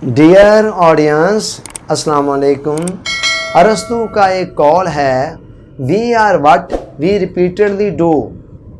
Dear audience, अस्सलाम वालेकुम। अरस्तु का एक कॉल है, we are what we repeatedly do,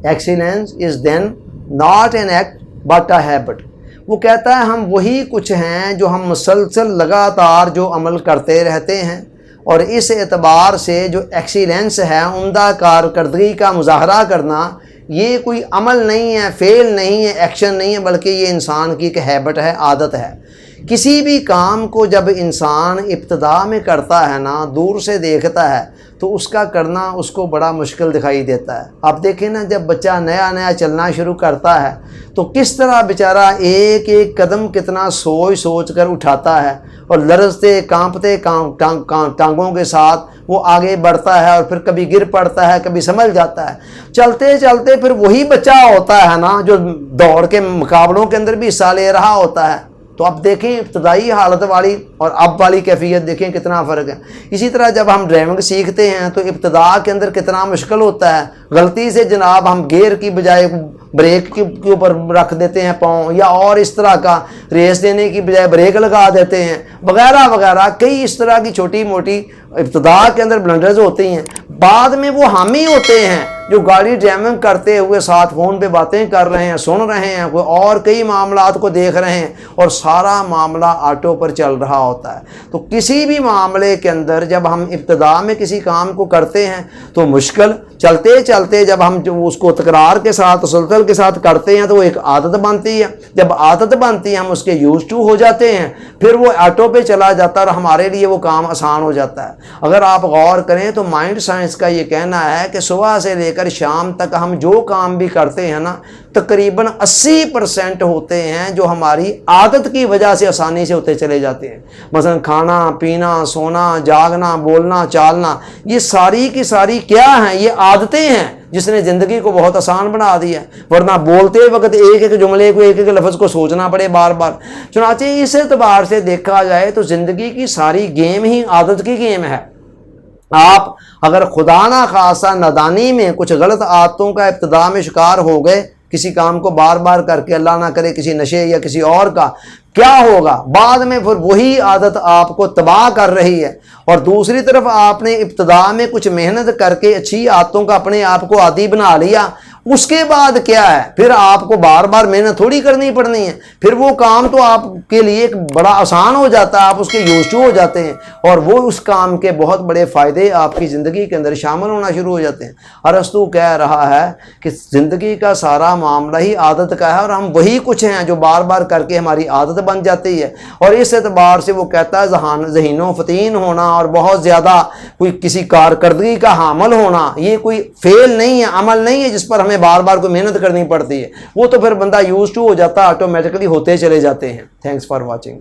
excellence is then not an act but a habit. वो कहता है हम वही कुछ हैं जो हम मुसलसल लगातार जो अमल करते रहते हैं, और इस एतबार से जो एक्सीलेंस है, उम्दा कारकर्दगी का मुजाहरा करना, ये कोई अमल नहीं है, फ़ेल नहीं है, एक्शन नहीं है, बल्कि ये इंसान की एक हैबिट है, आदत है। किसी भी काम को जब इंसान इब्तिदा में करता है ना, दूर से देखता है तो उसका करना उसको बड़ा मुश्किल दिखाई देता है। आप देखें ना, जब बच्चा नया नया चलना शुरू करता है तो किस तरह बेचारा एक एक कदम कितना सोच सोच कर उठाता है, और लरजते कांपते टांगों के साथ वो आगे बढ़ता है, और फिर कभी गिर पड़ता है, कभी संभल जाता है। चलते चलते फिर वही बच्चा होता है ना जो दौड़ के मुकाबलों के अंदर भी हिस्सा ले रहा होता है। तो अब देखें इब्तदाई हालत वाली और अब वाली कैफियत देखें कितना फ़र्क है। इसी तरह जब हम ड्राइविंग सीखते हैं तो इब्तदा के अंदर कितना मुश्किल होता है। गलती से जनाब हम गियर की बजाय ब्रेक के ऊपर रख देते हैं पाँव, या और इस तरह का रेस देने की बजाय ब्रेक लगा देते हैं, वगैरह वगैरह। कई इस तरह की छोटी मोटी इब्तदा के अंदर ब्लंडर्स होती हैं। बाद में वो हामी होते हैं जो गाड़ी ड्राइविंग करते हुए साथ फ़ोन पे बातें कर रहे हैं, सुन रहे हैं, कोई और कई मामलात को देख रहे हैं, और सारा मामला ऑटो पर चल रहा होता है। तो किसी भी मामले के अंदर जब हम इब्तिदा में किसी काम को करते हैं तो मुश्किल, चलते चलते जब हम जो उसको तकरार के साथ, तसलसल के साथ करते हैं तो वो एक आदत बनती है। जब आदत बनती है हम उसके यूज़ टू हो जाते हैं, फिर वो ऑटो पे चला जाता है और हमारे लिए वो काम आसान हो जाता है। अगर आप गौर करें तो माइंड साइंस का ये कहना है कि सुबह से लेकर शाम तक हम जो काम भी करते हैं ना, तकरीबन 80% होते हैं जो हमारी आदत की वजह से आसानी से होते चले जाते हैं। मसलन खाना पीना, सोना, जागना, बोलना, चालना, ये सारी की सारी क्या हैं? ये आदतें हैं जिसने ज़िंदगी को बहुत आसान बना दिया है। वरना बोलते वक्त एक एक जुमले को, एक एक लफ्ज़ को सोचना पड़े बार बार। चुनांचे इस एतबार से देखा जाए तो ज़िंदगी की सारी गेम ही आदत की गेम है। आप अगर खुदा ना खासा नादानी में कुछ गलत आदतों का इब्तिदा में शिकार हो गए, किसी काम को बार बार करके, अल्लाह ना करे किसी नशे या किसी और का, क्या होगा? बाद में फिर वही आदत आपको तबाह कर रही है। और दूसरी तरफ आपने इब्तिदा में कुछ मेहनत करके अच्छी आदतों का अपने आप को आदी बना लिया, उसके बाद क्या है? फिर आपको बार बार मेहनत थोड़ी करनी पड़नी है, फिर वो काम तो आपके लिए एक बड़ा आसान हो जाता है, आप उसके यूज़ टू हो जाते हैं, और वो उस काम के बहुत बड़े फ़ायदे आपकी ज़िंदगी के अंदर शामिल होना शुरू हो जाते हैं। अरस्तु कह रहा है कि ज़िंदगी का सारा मामला ही आदत का है, और हम वही कुछ हैं जो बार बार करके हमारी आदत बन जाती है। और इस एतबार से वो कहता है ज़हीनो फ़तीन होना और बहुत ज़्यादा कोई किसी कारकर्दगी का हामिल होना, ये कोई फ़ेल नहीं है, अमल नहीं है जिस पर हमें बार बार कोई मेहनत करनी पड़ती है। वो तो फिर बंदा यूज़ टू हो जाता है, ऑटोमेटिकली होते चले जाते हैं। Thanks for watching.